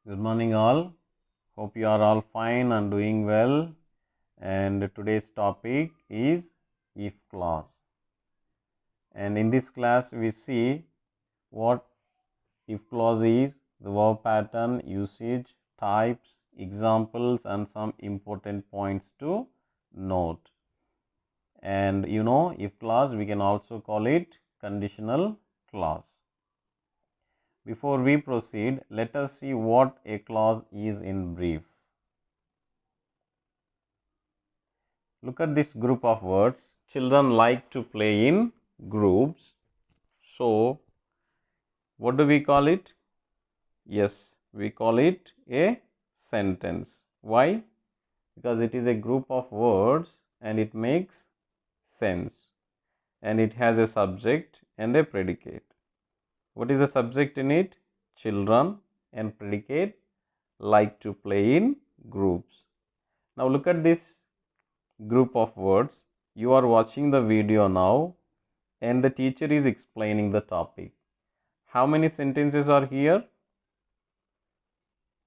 Good morning, all. Hope you are all fine and doing well. And today's topic is if clause. And in this class, we see what if clause is, the verb pattern, usage, types, examples, and some important points to note. And if clause, we can also call it conditional clause. Before we proceed, let us see what a clause is in brief. Look at this group of words. Children like to play in groups. So, what do we call it? Yes, we call it a sentence. Why? Because it is a group of words and it makes sense. And it has a subject and a predicate. What is the subject in it? Children, and predicate like to play in groups. Now, look at this group of words. You are watching the video now and the teacher is explaining the topic. How many sentences are here?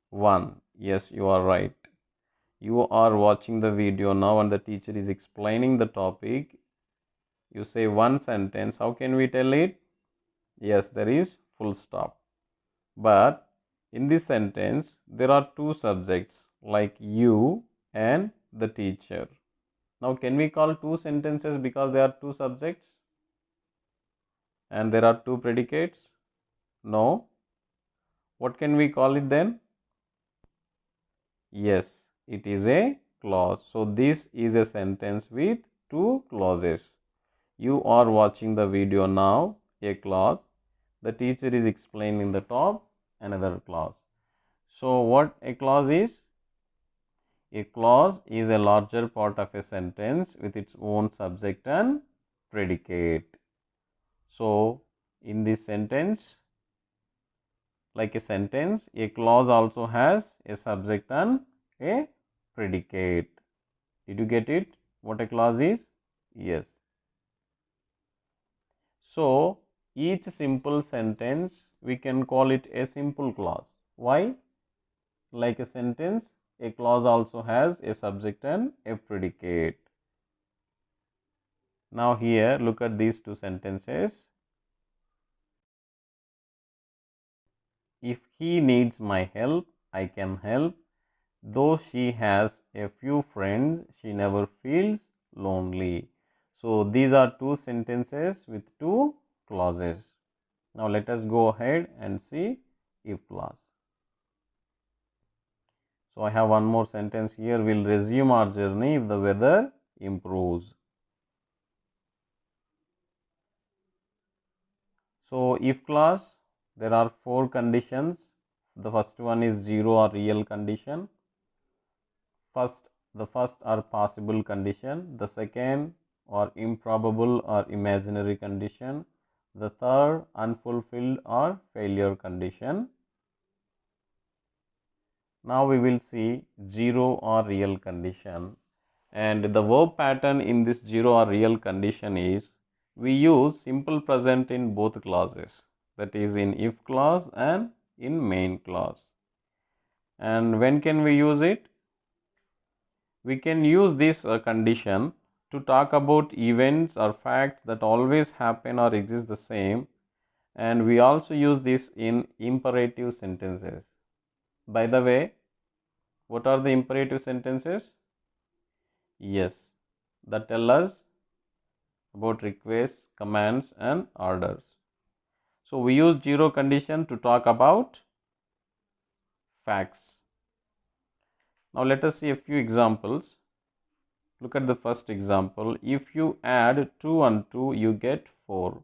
One. Yes, you are right. You are watching the video now and the teacher is explaining the topic. You say one sentence. How can we tell it? Yes, there is full stop. But in this sentence, there are two subjects like you and the teacher. Now, can we call two sentences because there are two subjects and there are two predicates? No. What can we call it then? Yes, it is a clause. So, this is a sentence with two clauses. You are watching the video now, a clause. The teacher is explaining the top, another clause. So, what a clause is? A clause is a larger part of a sentence with its own subject and predicate. So, in this sentence, like a sentence, a clause also has a subject and a predicate. Did you get it? What a clause is? Yes. So, each simple sentence we can call it a simple clause. Why? Like a sentence, a clause also has a subject and a predicate. Now, here look at these two sentences. If he needs my help, I can help. Though she has a few friends, she never feels lonely. So, these are two sentences with two clauses. Now, let us go ahead and see if clause. So, I have one more sentence here. We'll resume our journey if the weather improves. So, if clause, there are four conditions. The first one is zero or real condition. The first are possible condition. The second or improbable or imaginary condition. The third, unfulfilled or failure condition. Now we will see zero or real condition, and the verb pattern in this zero or real condition is we use simple present in both clauses, that is in if clause and in main clause. And when can we use it? We can use this condition to talk about events or facts that always happen or exist the same, and we also use this in imperative sentences. By the way, what are the imperative sentences? Yes, that tell us about requests, commands, and orders. So, we use zero condition to talk about facts. Now, let us see a few examples. Look at the first example. If you add 2 and 2, you get 4.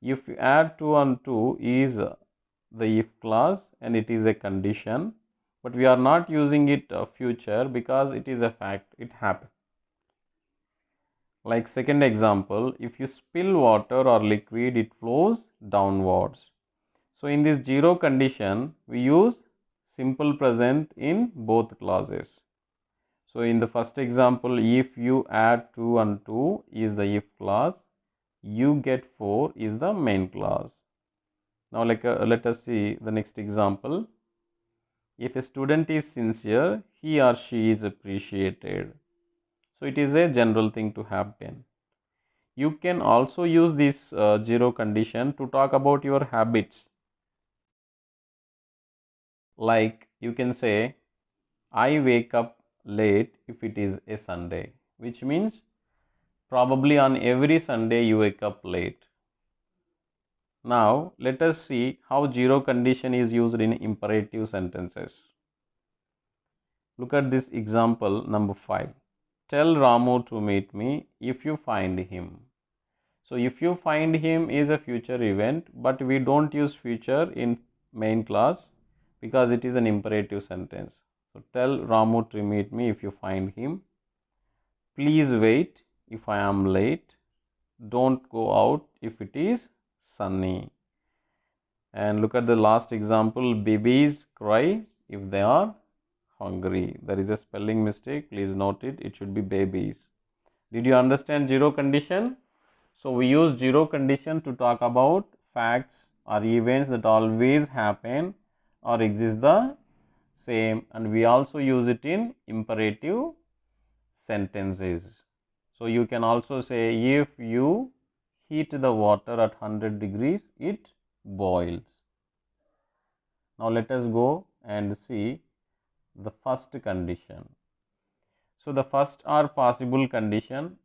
If you add 2 and 2 is the if clause and it is a condition, but we are not using it future because it is a fact, it happened. Like second example, if you spill water or liquid, it flows downwards. So, in this zero condition, we use simple present in both clauses. So, in the first example, if you add 2 and 2 is the if clause, you get 4 is the main clause. Now, let us see the next example. If a student is sincere, he or she is appreciated. So it is a general thing to happen. You can also use this zero condition to talk about your habits. Like you can say, I wake up late if it is a Sunday, which means probably on every Sunday you wake up late. Now let us see how zero condition is used in imperative sentences. Look at this example number 5. Tell Ramu to meet me if you find him. So if you find him is a future event, but we don't use future in main class because it is an imperative sentence. So tell Ramu to meet me if you find him. Please wait if I am late. Don't go out if it is sunny. And look at the last example. Babies cry if they are hungry. There is a spelling mistake. Please note it. It should be babies. Did you understand zero condition? So we use zero condition to talk about facts or events that always happen or exist the same, and we also use it in imperative sentences. So you can also say, if you heat the water at 100 degrees, it boils. Now let us go and see the first condition. So the first are possible condition.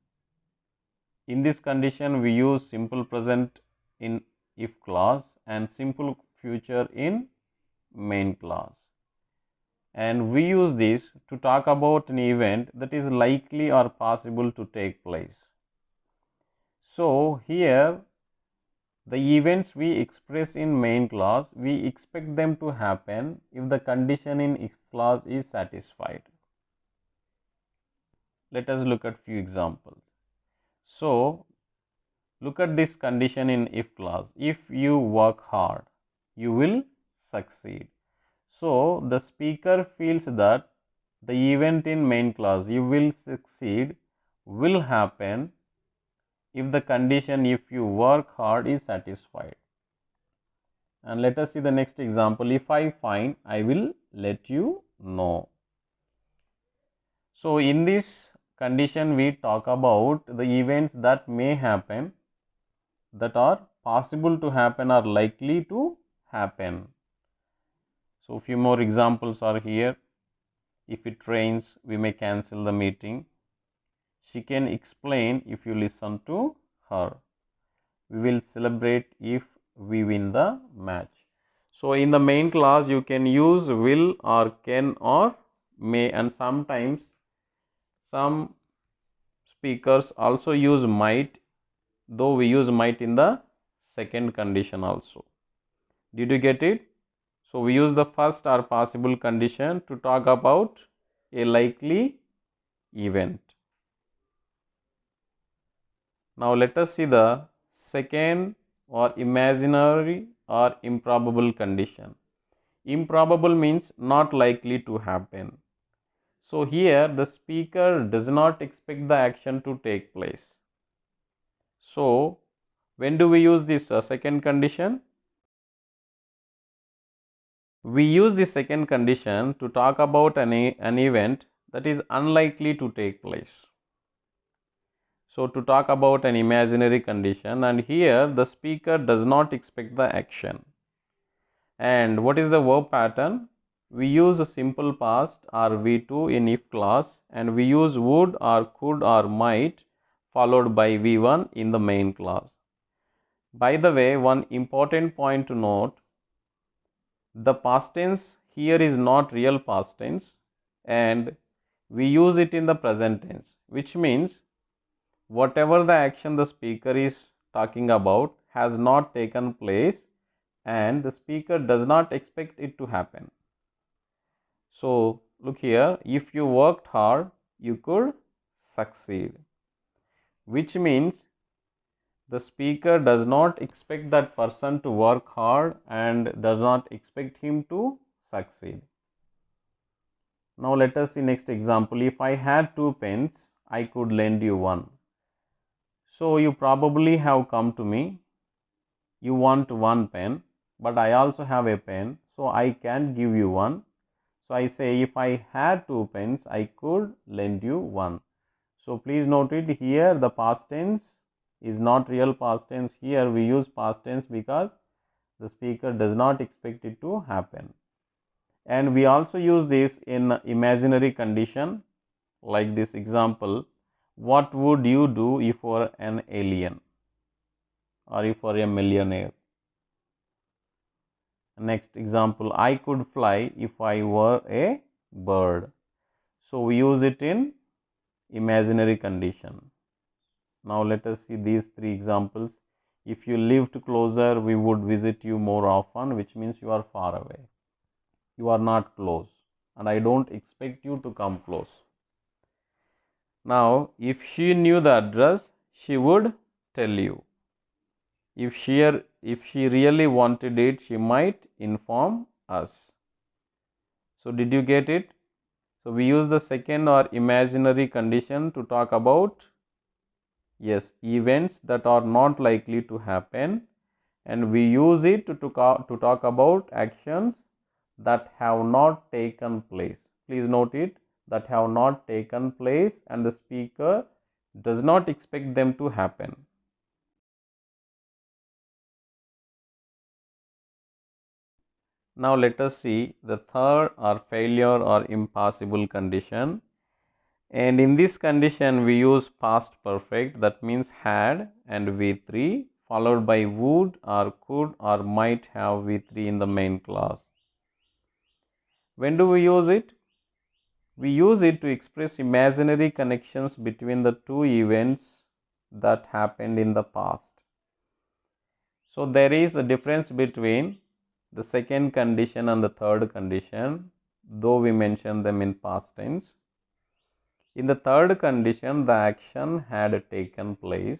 In this condition, we use simple present in if clause and simple future in main clause. And we use this to talk about an event that is likely or possible to take place. So here, the events we express in main clause, we expect them to happen if the condition in if clause is satisfied. Let us look at few examples. So look at this condition in if clause. If you work hard, you will succeed. So the speaker feels that the event in main clause, you will succeed, will happen if the condition if you work hard is satisfied. And let us see the next example. If I find, I will let you know. So in this condition, we talk about the events that may happen, that are possible to happen or likely to happen. So few more examples are here. If it rains, we may cancel the meeting. She can explain if you listen to her. We will celebrate if we win the match. So in the main clause, you can use will or can or may, and sometimes some speakers also use might, though we use might in the second condition also. Did you get it? So we use the first or possible condition to talk about a likely event. Now let us see the second or imaginary or improbable condition. Improbable means not likely to happen. So here the speaker does not expect the action to take place. So when do we use this second condition? We use the second condition to talk about an event that is unlikely to take place. So to talk about an imaginary condition, and here the speaker does not expect the action. And what is the verb pattern? We use a simple past or V2 in if clause, and we use would or could or might followed by V1 in the main clause. By the way, one important point to note, the past tense here is not real past tense, and we use it in the present tense, which means whatever the action the speaker is talking about has not taken place and the speaker does not expect it to happen. So look here, if you worked hard, you could succeed, which means the speaker does not expect that person to work hard and does not expect him to succeed. Now let us see next example. If I had 2 pens, I could lend you one. So you probably have come to me. You want 1 pen, but I also have a pen, so I can give you one. So I say, if I had 2 pens, I could lend you 1. So please note it, here the past tense is not real past tense. Here we use past tense because the speaker does not expect it to happen. And we also use this in imaginary condition, like this example. What would you do if you were an alien or if you were a millionaire? Next example, I could fly if I were a bird. So we use it in imaginary condition. Now let us see these 3 examples. If you lived closer, we would visit you more often, which means you are far away. You are not close, and I don't expect you to come close. Now, if she knew the address, she would tell you. If she really wanted it, she might inform us. So did you get it? So we use the second or imaginary condition to talk about, yes, events that are not likely to happen, and we use it to talk about actions that have not taken place. Please note it, that have not taken place and the speaker does not expect them to happen. Now let us see the third or failure or impossible condition. And in this condition we use past perfect, that means had and V3 followed by would or could or might have V3 in the main clause. When do we use it? We use it to express imaginary connections between the 2 events that happened in the past. So there is a difference between the second condition and the third condition, though we mention them in past tense. In the third condition, the action had taken place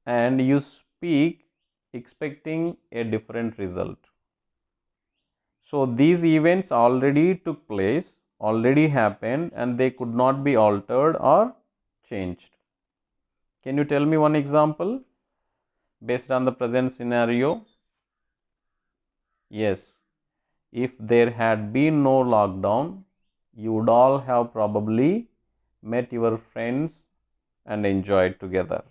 and you speak expecting a different result. So these events already took place, already happened, and they could not be altered or changed. Can you tell me one example based on the present scenario? Yes, if there had been no lockdown, you would all have probably met your friends and enjoyed together.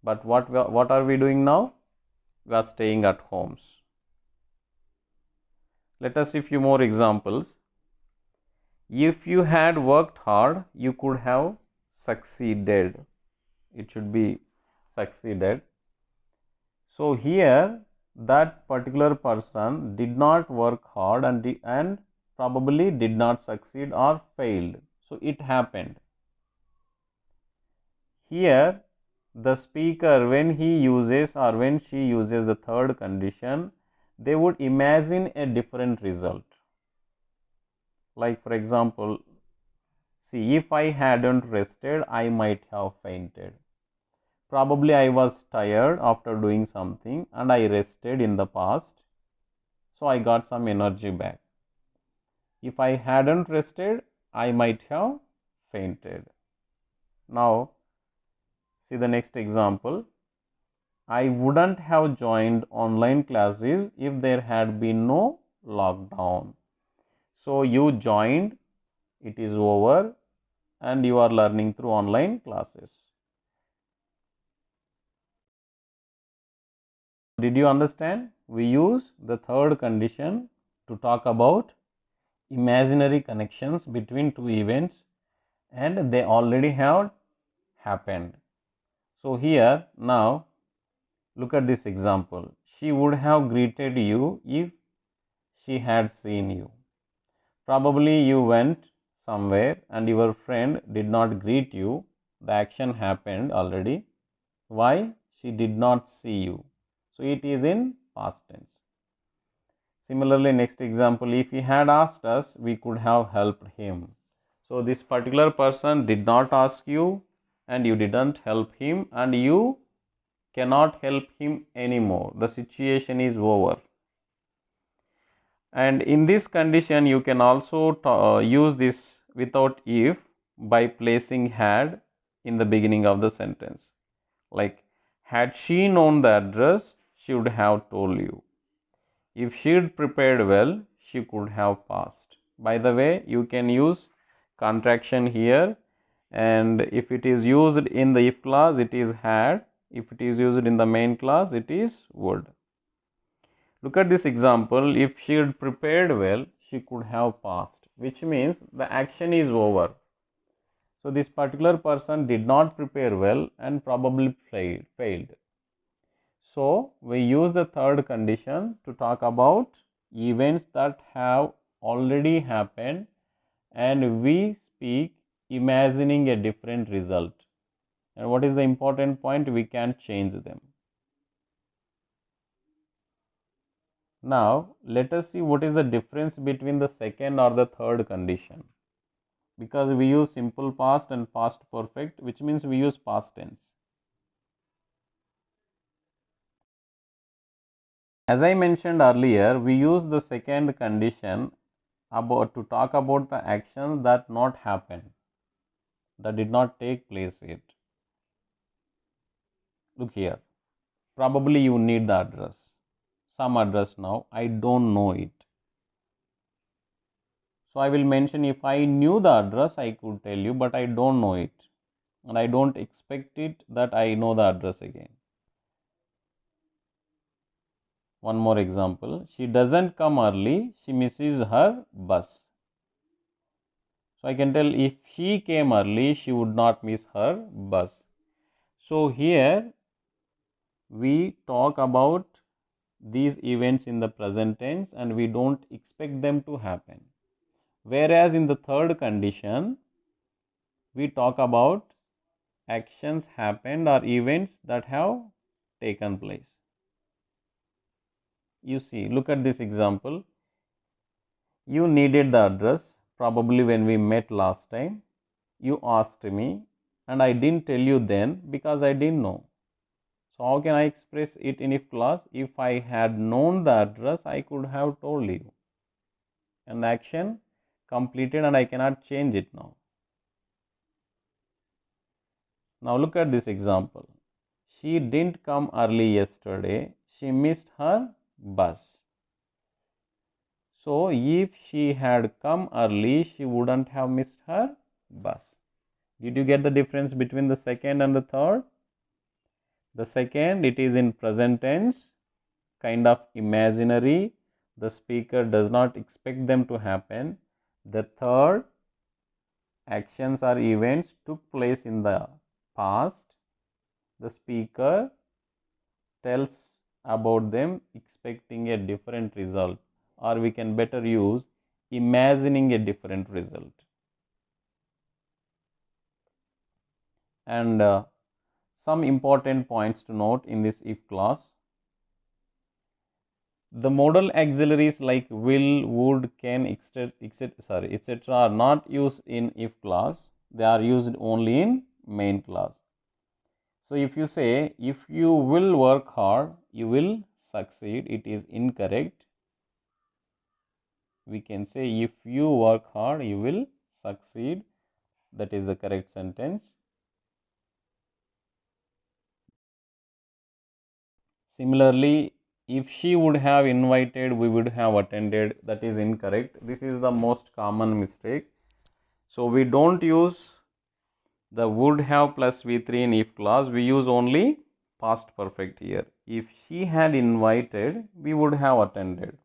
But what are we doing now? We are staying at homes. Let us see a few more examples. If you had worked hard, you could have succeeded. It should be succeeded. So here that particular person did not work hard and probably did not succeed or failed. So it happened. Here the speaker, when he uses or when she uses the third condition, they would imagine a different result. Like for example, see, if I hadn't rested, I might have fainted. Probably I was tired after doing something and I rested in the past, so I got some energy back. If I hadn't rested, I might have fainted. Now, see the next example. I wouldn't have joined online classes if there had been no lockdown. So you joined, it is over, and you are learning through online classes. Did you understand? We use the third condition to talk about imaginary connections between 2 events and they already have happened. So here now look at this example. She would have greeted you if she had seen you. Probably you went somewhere and your friend did not greet you. The action happened already. Why? She did not see you. So it is in past tense. Similarly, next example, if he had asked us, we could have helped him. So this particular person did not ask you and you didn't help him and you cannot help him anymore. The situation is over. And in this condition, you can also use this without if by placing had in the beginning of the sentence. Like, had she known the address, she would have told you. If she had prepared well, she could have passed. By the way, you can use contraction here, and if it is used in the if clause, it is had. If it is used in the main clause, it is would. Look at this example. If she had prepared well, she could have passed, which means the action is over. So this particular person did not prepare well and probably failed. So we use the third condition to talk about events that have already happened, and we speak imagining a different result. And what is the important point? We can change them. Now let us see what is the difference between the second or the third condition. Because we use simple past and past perfect, which means we use past tense. As I mentioned earlier, we use the second condition to talk about the actions that not happen, that did not take place yet. Look here, probably you need the address, some address now, I don't know it. So I will mention if I knew the address, I could tell you, but I don't know it. And I don't expect it that I know the address again. One more example. She doesn't come early, she misses her bus. So I can tell if she came early, she would not miss her bus. So here we talk about these events in the present tense and we don't expect them to happen. Whereas in the third condition, we talk about actions happened or events that have taken place. You see, look at this example. You needed the address probably when we met last time. You asked me and I didn't tell you then because I didn't know. So how can I express it in if clause? If I had known the address, I could have told you. And the action completed and I cannot change it now. Now look at this example. She didn't come early yesterday. She missed her bus. So if she had come early, she wouldn't have missed her bus. Did you get the difference between the second and the third? The second, it is in present tense, kind of imaginary. The speaker does not expect them to happen. The third, actions or events took place in the past. The speaker tells about them expecting a different result, or we can better use imagining a different result. And some important points to note in this if clause. The modal auxiliaries like will, would, can, etc. are not used in if clause. They are used only in main clause. So if you say if you will work hard, you will succeed, it is incorrect. We can say if you work hard, you will succeed. That is the correct sentence. Similarly, if she would have invited, we would have attended. That is incorrect. This is the most common mistake. So we don't use the would have plus V3 in if clause. We use only past perfect here. If she had invited, we would have attended.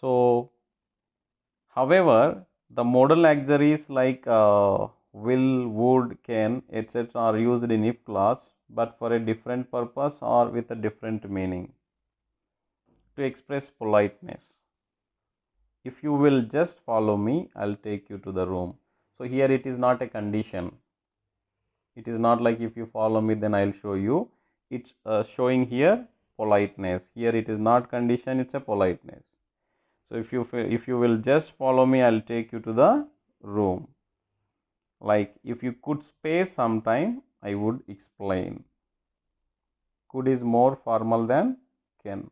So, however, the modal auxiliaries like will, would, can, etc. are used in if clause, but for a different purpose or with a different meaning, to express politeness. If you will just follow me, I'll take you to the room. So here it is not a condition. It is not like if you follow me, then I'll show you. It's showing here politeness. Here it is not condition, it's a politeness. So if you will just follow me, I'll take you to the room. Like if you could spare some time, I would explain. Could is more formal than can.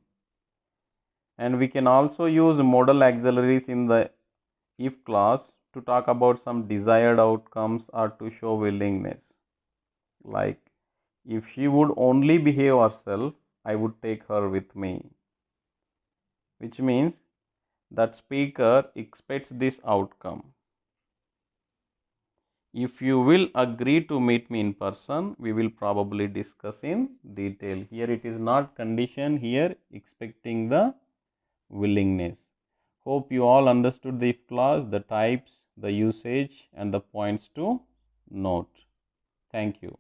And we can also use modal auxiliaries in the if clause to talk about some desired outcomes or to show willingness. Like if she would only behave herself, I would take her with me. which means that speaker expects this outcome. If you will agree to meet me in person, we will probably discuss in detail. Here it is not condition, here expecting the willingness. Hope you all understood the if clause, the types, the usage and the points to note. Thank you.